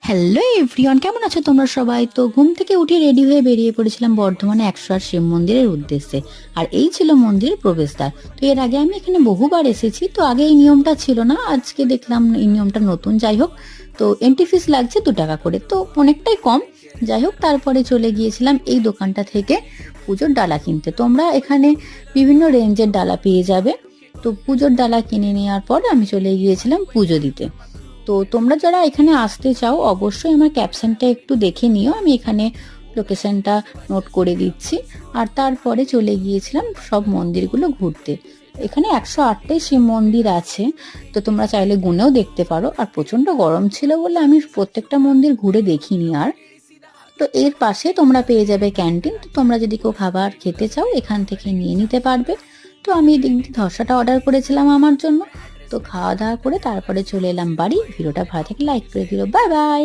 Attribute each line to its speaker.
Speaker 1: Hello everyone, কেমন আছো তোমরা সবাই? তো ঘুম থেকে উঠে রেডি হয়ে বেরিয়ে পড়েছিলাম বর্ধমানে ১০৮ শিব মন্দিরের উদ্দেশ্যে। আর এই ছিল মন্দিরের প্রবেশদ্বার। তো এর আগে আমি এখানে বহুবার এসেছি, তো আগে এই নিয়মটা ছিল না, আজকে দেখলাম এই নিয়মটা নতুন। যাই হোক, তো এন্ট্রি ফিস লাগছে ২ টাকা করে, তো অনেকটাই কম। যাই হোক, তারপরে চলে গিয়েছিলাম এই দোকানটা থেকে পুজোর ডালা কিনতে। তোমরা এখানে বিভিন্ন রেঞ্জের ডালা পেয়ে যাবে। তো পুজোর ডালা কিনে নেওয়ার পর আমি চলে গিয়েছিলাম পুজো দিতে। তো তোমরা যারা এখানে আসতে চাও অবশ্যই আমার ক্যাপশনটা একটু দেখে নিও, আমি এখানে লোকেশনটা নোট করে দিচ্ছি। আর তারপরে চলে গিয়েছিলাম সব মন্দিরগুলো ঘুরতে। এখানে ১০৮টাই শিব মন্দির আছে, তো তোমরা চাইলে গুনেও দেখতে পারো। আর প্রচণ্ড গরম ছিল বলে আমি প্রত্যেকটা মন্দির ঘুরে দেখিনি। আর তো এর পাশে তোমরা পেয়ে যাবে ক্যান্টিন, তো তোমরা যদি কেউ খাবার খেতে চাও এখান থেকে নিয়ে নিতে পারবে। তো আমি এদিক দিয়ে ধসাটা অর্ডার করেছিলাম আমার জন্য। তো খাওয়া দাওয়া করে তারপরে চলে এলাম বাড়ি। ভিডিওটা ভালো থাকলে লাইক করে দিও। Bye bye.